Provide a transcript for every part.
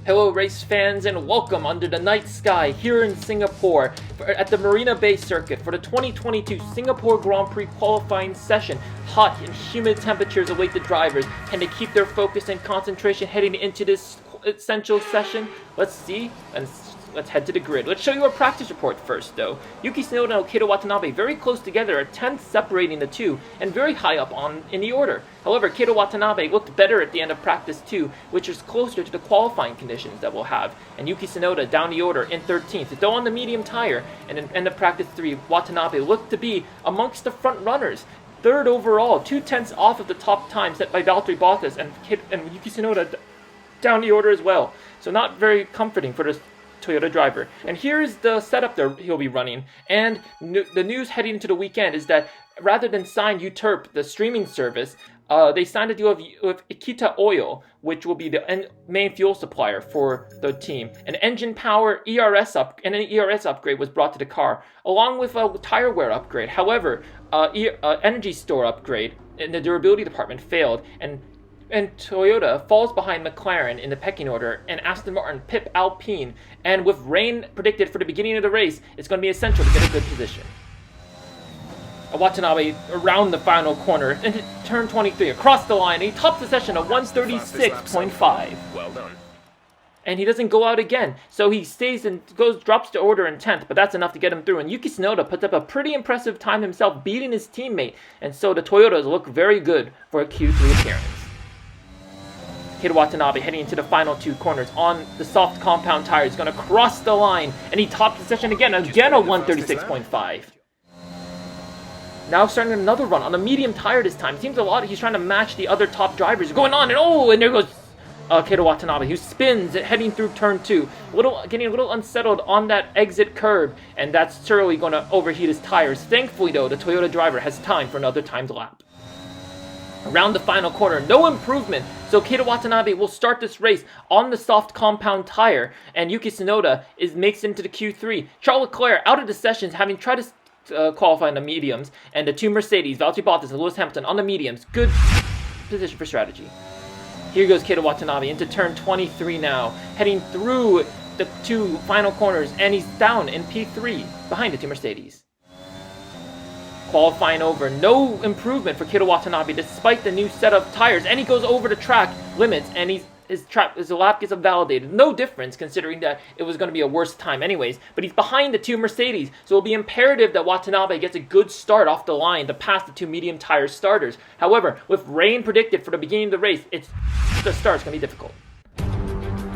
Hello race fans and welcome under the night sky here in Singapore at the Marina Bay Circuit for the 2022 Singapore Grand Prix qualifying session. Hot and humid temperatures await the drivers. Can they keep their focus and concentration heading into this essential session? Let's see, and let's head to the grid. Let's show you a practice report first though. Yuki Tsunoda and Keita Watanabe very close together, a tenth separating the two, and very high up in the order. However, Keita Watanabe looked better at the end of practice 2, which is closer to the qualifying conditions that we'll have. And Yuki Tsunoda down the order in 13th, though on the medium tire. And in end of practice 3, Watanabe looked to be amongst the front runners. Third overall, 2/10 off of the top time set by Valtteri Bottas and Yuki Tsunoda down the order as well. So not very comforting for this Toyota driver. And here's the setup that he'll be running. And the news heading into the weekend is that rather than sign Uterp, the streaming service, they signed a deal with Ikita Oil, which will be the main fuel supplier for the team. An engine power and an ERS upgrade was brought to the car, along with a tire wear upgrade. However, energy store upgrade in the durability department failed, and Toyota falls behind McLaren in the pecking order, and Aston Martin pip Alpine. And with rain predicted for the beginning of the race, it's going to be essential to get a good position. Watanabe around the final corner into turn 23, across the line, and he tops the session at 136.5. Well done. And he doesn't go out again, so he stays and drops to order in 10th, but that's enough to get him through. And Yuki Tsunoda puts up a pretty impressive time himself, beating his teammate, and so the Toyotas look very good for a Q3 appearance. Keita Watanabe heading into the final 2 corners on the soft compound tire. He's going to cross the line, and he tops the session again at 136.5. Now starting another run on the medium tire this time. It seems he's trying to match the other top drivers. Going on, and there goes Keita Watanabe, who spins heading through turn 2. Getting a little unsettled on that exit curb, and that's surely going to overheat his tires. Thankfully though, the Toyota driver has time for another timed lap. Around the final corner, no improvement, so Keita Watanabe will start this race on the soft compound tire, and Yuki Tsunoda makes it into the Q3. Charles Leclerc out of the sessions, having tried to qualify in the mediums, and the 2 Mercedes, Valtteri Bottas and Lewis Hamilton on the mediums. Good position for strategy. Here goes Keita Watanabe into turn 23 now, heading through the 2 final corners, and he's down in P3 behind the 2 Mercedes. Qualifying over, no improvement for Keita Watanabe despite the new set of tires, and he goes over the track limits, and his lap gets invalidated. No difference considering that it was going to be a worse time anyways, but he's behind the 2 Mercedes, so it'll be imperative that Watanabe gets a good start off the line to pass the 2 medium tire starters. However, with rain predicted for the beginning of the race, the start's going to be difficult.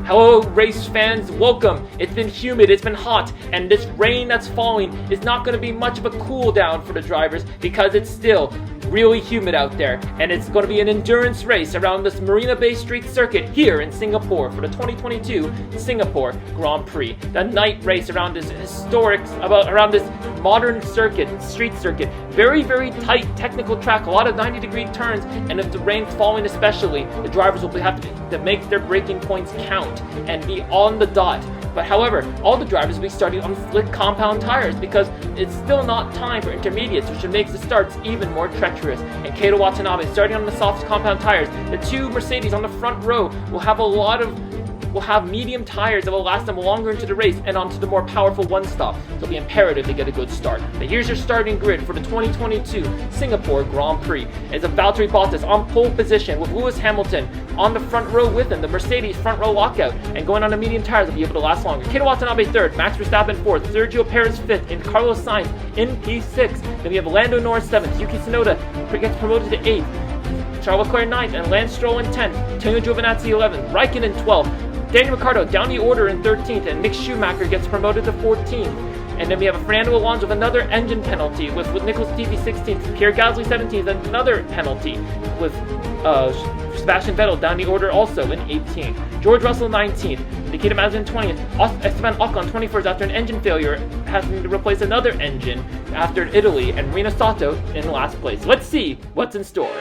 Hello race fans, welcome. It's been humid, it's been hot, and this rain that's falling is not going to be much of a cool down for the drivers because it's still really humid out there, and it's going to be an endurance race around this Marina Bay Street Circuit here in Singapore for the 2022 Singapore Grand Prix. The night race around this around this modern street circuit. Very, very tight technical track, a lot of 90-degree turns, and if the rain's falling especially, the drivers will have to make their braking points count and be on the dot. But however, all the drivers will be starting on slick compound tires because it's still not time for intermediates, which makes the starts even more treacherous. And Keita Watanabe starting on the soft compound tires. The 2 Mercedes on the front row will have medium tires that will last them longer into the race and onto the more powerful one-stop. It'll be imperative to get a good start. But here's your starting grid for the 2022 Singapore Grand Prix. It's a Valtteri Bottas on pole position with Lewis Hamilton on the front row with him, the Mercedes front row lockout, and going on the medium tires will be able to last longer. Keita Watanabe 3rd, Max Verstappen 4th, Sergio Perez 5th, and Carlos Sainz in P6. Then we have Lando Norris 7th, Yuki Tsunoda gets promoted to 8th, Charles Leclerc 9th, and Lance Stroll in 10th, Antonio Giovinazzi 11th, Raikkonen 12th, Daniel Ricciardo down the order in 13th, and Mick Schumacher gets promoted to 14th. And then we have Fernando Alonso with another engine penalty with Nicholas Latifi 16th, Pierre Gasly 17th, and another penalty with Sebastian Vettel down the order also in 18th. George Russell 19th, Nikita Mazepin 20th, Esteban Ocon 21st after an engine failure, having to replace another engine after Italy, and Rina Sato in last place. Let's see what's in store.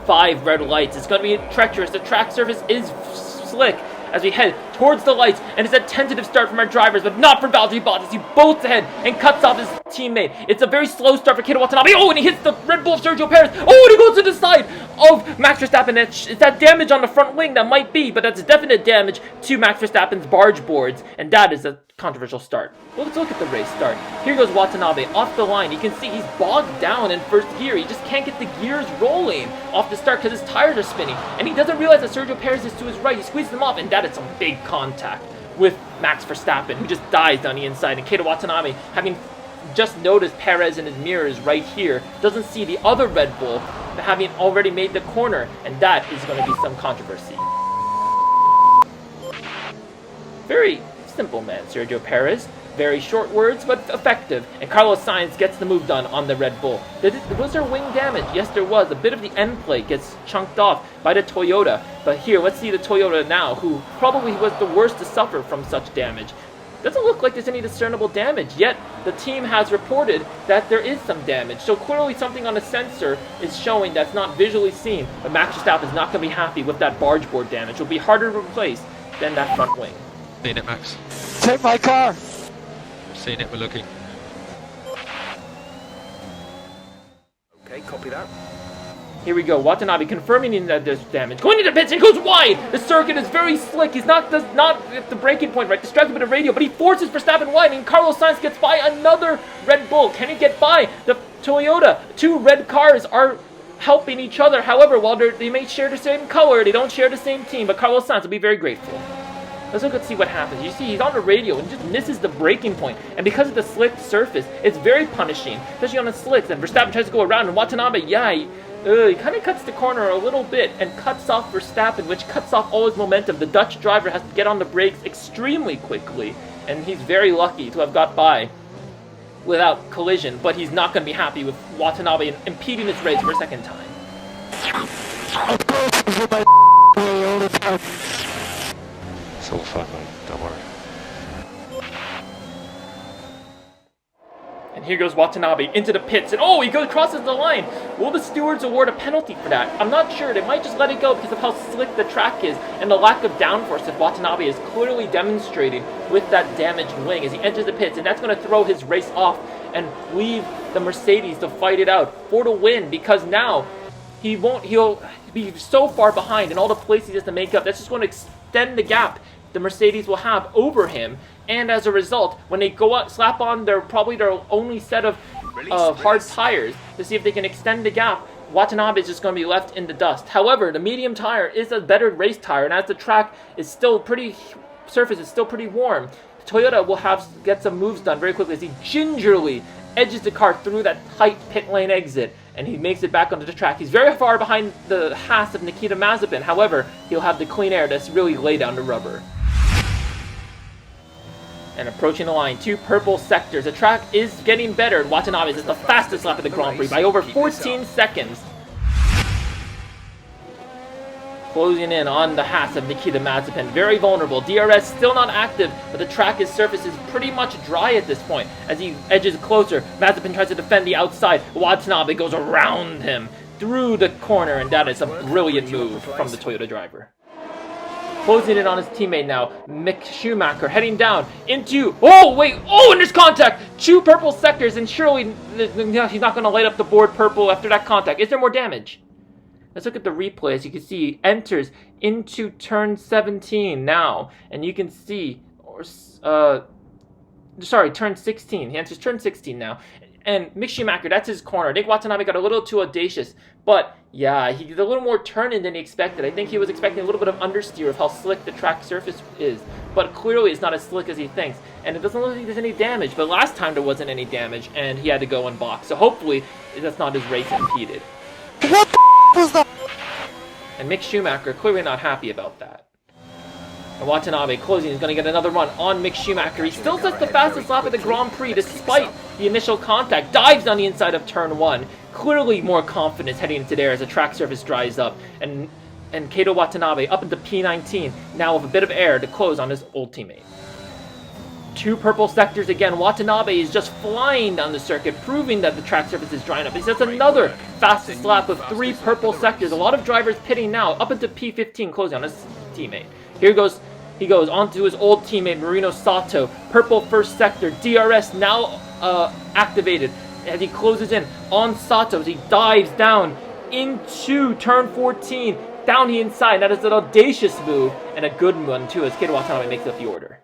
5 red lights. It's going to be treacherous. The track surface is slick as we head towards the lights, and it's a tentative start from our drivers, but not for Valtteri Bottas. He bolts ahead and cuts off his teammate. It's a very slow start for Keita Watanabe. Oh, and he hits the Red Bull of Sergio Perez. Oh, and he goes to the side of Max Verstappen. It's that damage on the front wing that might be, but that's definite damage to Max Verstappen's barge boards, and that is a controversial start. Well, let's look at the race start. Here goes Watanabe off the line. You can see he's bogged down in first gear. He just can't get the gears rolling off the start because his tires are spinning, and he doesn't realize that Sergio Perez is to his right. He squeezes him off, and that is some big contact with Max Verstappen, who just dies down the inside. And Keita Watanabe, having just noticed Perez in his mirrors right here, doesn't see the other Red Bull having already made the corner, and that is going to be some controversy. Very simple man, Sergio Perez. Very short words, but effective. And Carlos Sainz gets the move done on the Red Bull. Was there wing damage? Yes, there was. A bit of the end plate gets chunked off by the Toyota. But here, let's see the Toyota now, who probably was the worst to suffer from such damage. Doesn't look like there's any discernible damage, yet the team has reported that there is some damage. So clearly something on the sensor is showing that's not visually seen. But Max Verstappen is not going to be happy with that barge board damage. It will be harder to replace than that front wing. Seen it, Max. Take my car! Seen it, we're looking. Okay, copy that. Here we go, Watanabe confirming that there's damage. Going into the pits, he goes wide! The circuit is very slick. He's not at the braking point, right? Distracted by the radio, but he forces Verstappen wide, and Carlos Sainz gets by another Red Bull. Can he get by the Toyota? Two red cars are helping each other. However, while they may share the same color, they don't share the same team, but Carlos Sainz will be very grateful. Let's look and see what happens. You see, he's on the radio and just misses the braking point. And because of the slick surface, it's very punishing, especially on the slicks. And Verstappen tries to go around, and Watanabe, he kind of cuts the corner a little bit and cuts off Verstappen, which cuts off all his momentum. The Dutch driver has to get on the brakes extremely quickly, and he's very lucky to have got by without collision, but he's not going to be happy with Watanabe impeding his race for a second time. It's all fun, man. Don't worry. And here goes Watanabe into the pits, and he crosses the line. Will the stewards award a penalty for that? I'm not sure. They might just let it go because of how slick the track is and the lack of downforce that Watanabe is clearly demonstrating with that damaged wing as he enters the pits, and that's going to throw his race off and leave the Mercedes to fight it out for the win, because now he'll be so far behind in all the places he has to make up. That's just going to extend the gap the Mercedes will have over him, and as a result, when they go out, slap on probably their only set of hard tires to see if they can extend the gap, Watanabe is just going to be left in the dust. However, the medium tire is a better race tire, and as the track is still surface is still pretty warm, Toyota will get some moves done very quickly as he gingerly edges the car through that tight pit lane exit, and he makes it back onto the track. He's very far behind the Haas of Nikita Mazepin. However, he'll have the clean air to really lay down the rubber. And approaching the line, 2 purple sectors. The track is getting better. Watanabe is the fastest lap of the Grand Prix by over 14 seconds. Closing in on the Haas of Nikita Mazepin. Very vulnerable. DRS still not active, but the track's surface is pretty much dry at this point. As he edges closer, Mazepin tries to defend the outside. Watanabe goes around him through the corner, and that is a brilliant move from the Toyota driver. Closing in on his teammate now, Mick Schumacher, heading down into... and there's contact! 2 purple sectors, and surely he's not going to light up the board purple after that contact. Is there more damage? Let's look at the replay. As you can see, he enters into turn 17 now, and you can see... turn 16. He enters turn 16 now. And Mick Schumacher, that's his corner. I think Watanabe got a little too audacious, but yeah, he's a little more turning than he expected. I think he was expecting a little bit of understeer of how slick the track surface is, but clearly it's not as slick as he thinks, and it doesn't look like there's any damage, but last time there wasn't any damage, and he had to go and box, so hopefully that's not his race impeded. What the was that? And Mick Schumacher clearly not happy about that. And Watanabe closing is going to get another run on Mick Schumacher. He still sets the fastest lap of the Grand Prix despite the initial contact. Dives on the inside of turn 1. Clearly more confidence heading into there as the track surface dries up. And Keita Watanabe up into P19, now with a bit of air to close on his old teammate. 2 purple sectors again. Watanabe is just flying down the circuit, proving that the track surface is drying up. He sets another fastest lap with 3 purple sectors. A lot of drivers pitting now, up into P15, closing on his teammate. Here goes He goes on to his old teammate Marino Sato. Purple first sector. DRS now activated as he closes in on Sato as he dives down into turn 14. Down the inside. That is an audacious move and a good one too as Keita Watanabe makes up the order.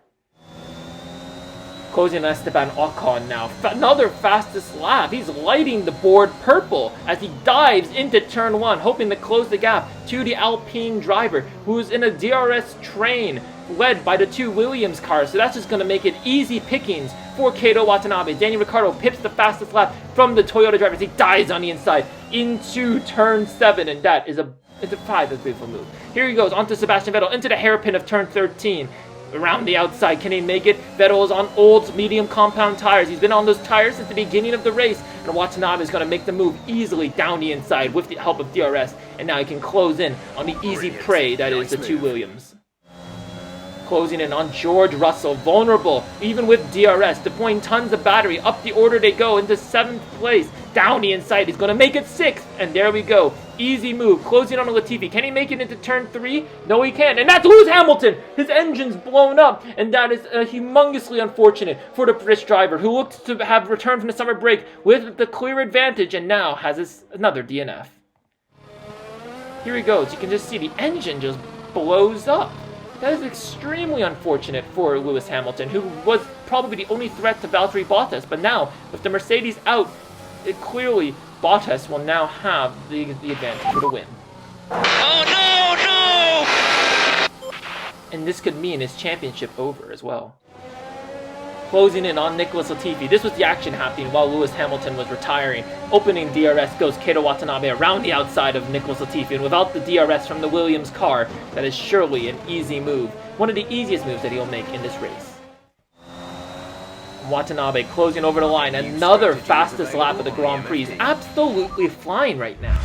Closing on Esteban Ocon now. Another fastest lap. He's lighting the board purple as he dives into turn 1, hoping to close the gap to the Alpine driver, who's in a DRS train led by the 2 Williams cars. So that's just going to make it easy pickings for Keita Watanabe. Daniel Ricciardo pips the fastest lap from the Toyota driver as he dives on the inside into turn 7, and that is into 5 is a beautiful move. Here he goes onto Sebastian Vettel into the hairpin of turn 13. Around the outside, can he make it? Vettel is on old medium compound tires. He's been on those tires since the beginning of the race, and Watanabe is going to make the move easily down the inside with the help of DRS, and now he can close in on the easy prey that is the 2 Williams. Closing in on George Russell, vulnerable even with DRS, deploying tons of battery. Up the order they go into 7th place. Down the inside, he's going to make it 6th, and there we go. Easy move, closing on a Latifi. Can he make it into turn 3? No, he can't, and that's Lewis Hamilton! His engine's blown up, and that is humongously unfortunate for the British driver, who looked to have returned from the summer break with the clear advantage, and now has another DNF. Here he goes. You can just see the engine just blows up. That is extremely unfortunate for Lewis Hamilton, who was probably the only threat to Valtteri Bottas, but now, with the Mercedes out, clearly Bottas will now have the advantage for the win. Oh no, no! And this could mean his championship over as well. Closing in on Nicholas Latifi. This was the action happening while Lewis Hamilton was retiring. Opening DRS goes Keita Watanabe around the outside of Nicholas Latifi, and without the DRS from the Williams car, that is surely an easy move. One of the easiest moves that he'll make in this race. Watanabe closing over the line. Another fastest lap of the Grand Prix. He's absolutely flying right now.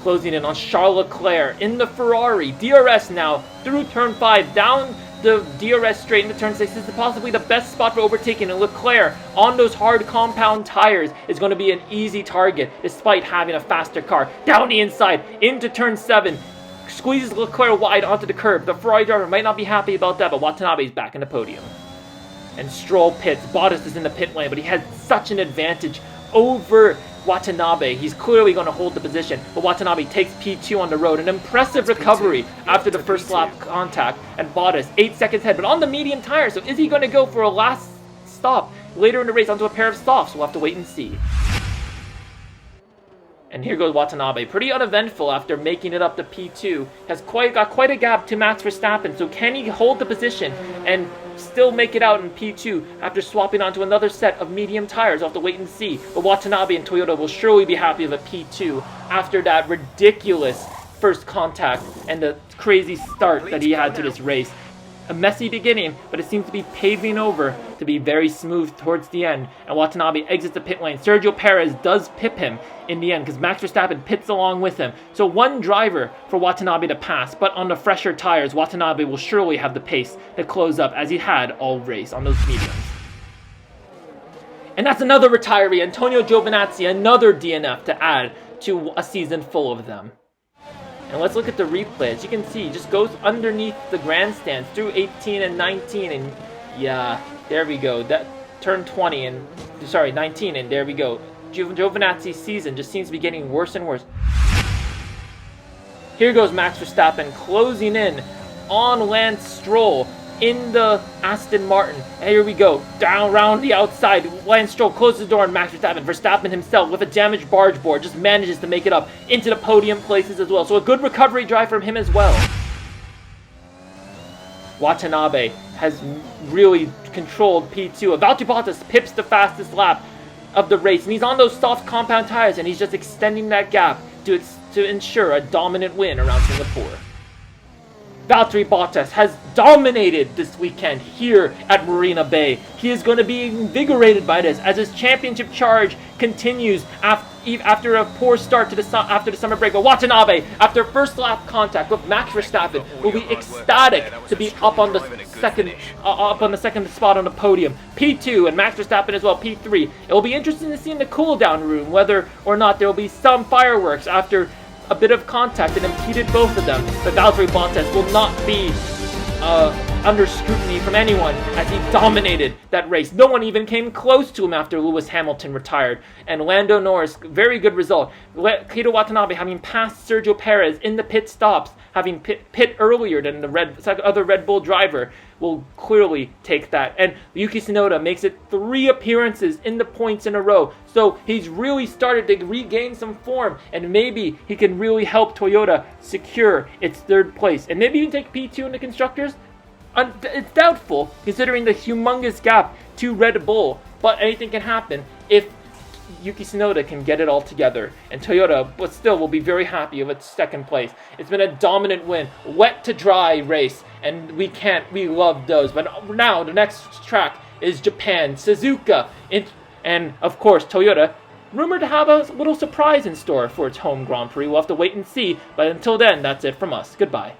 Closing in on Charles Leclerc in the Ferrari. DRS now through turn 5, down the DRS straight into turn 6. This is possibly the best spot for overtaking, and Leclerc on those hard compound tires is going to be an easy target despite having a faster car. Down the inside into turn 7. Squeezes Leclerc wide onto the curb. The Ferrari driver might not be happy about that, but Watanabe is back in the podium. And Stroll pits. Bottas is in the pit lane, but he has such an advantage over Watanabe. He's clearly going to hold the position, but Watanabe takes P2 on the road. An impressive recovery after the first lap contact, and Bottas 8 seconds ahead, but on the medium tire. So is he going to go for a last stop later in the race onto a pair of softs? We'll have to wait and see. And here goes Watanabe, pretty uneventful after making it up to P2. Has got quite a gap to Max Verstappen, so can he hold the position and still make it out in P2 after swapping onto another set of medium tires? We'll have to wait and see. But Watanabe and Toyota will surely be happy with a P2 after that ridiculous first contact and the crazy start that he had to this race. A messy beginning, but it seems to be paving over to be very smooth towards the end. And Watanabe exits the pit lane. Sergio Perez does pip him in the end because Max Verstappen pits along with him. So one driver for Watanabe to pass, but on the fresher tires, Watanabe will surely have the pace to close up as he had all race on those mediums. And that's another retiree, Antonio Giovinazzi, another DNF to add to a season full of them. And let's look at the replay. As you can see, he just goes underneath the grandstands through 18 and 19, and yeah, there we go. That turn 20 and 19, and there we go. Giovinazzi's season just seems to be getting worse and worse. Here goes Max Verstappen closing in on Lance Stroll in the Aston Martin. And here we go, down around the outside. Lance Stroll closes the door on Max Verstappen. Verstappen himself, with a damaged barge board, just manages to make it up into the podium places as well. So a good recovery drive from him as well. Watanabe has really controlled P2. Valtteri Bottas pips the fastest lap of the race, and he's on those soft compound tires, and he's just extending that gap to ensure a dominant win around Singapore. Valtteri Bottas has dominated this weekend here at Marina Bay. He is going to be invigorated by this as his championship charge continues after a poor start to after the summer break. But Watanabe, after first lap contact with Max Verstappen, will be ecstatic to be up on the second spot on the podium. P2 and Max Verstappen as well, P3. It will be interesting to see in the cool down room whether or not there will be some fireworks after a bit of contact and impeded both of them, but Valtteri Bottas will not be under scrutiny from anyone as he dominated that race. No one even came close to him after Lewis Hamilton retired. And Lando Norris, very good result. Keita Watanabe having passed Sergio Perez in the pit stops, having pit earlier than the other Red Bull driver, will clearly take that. And Yuki Tsunoda makes it 3 appearances in the points in a row. So he's really started to regain some form, and maybe he can really help Toyota secure its 3rd place. And maybe even take P2 in the constructors. It's doubtful, considering the humongous gap to Red Bull, but anything can happen if Yuki Tsunoda can get it all together. And Toyota, but still, will be very happy with its 2nd place. It's been a dominant win, wet to dry race, and we love those. But now, the next track is Japan, Suzuka, and of course, Toyota, rumored to have a little surprise in store for its home Grand Prix. We'll have to wait and see, but until then, that's it from us. Goodbye.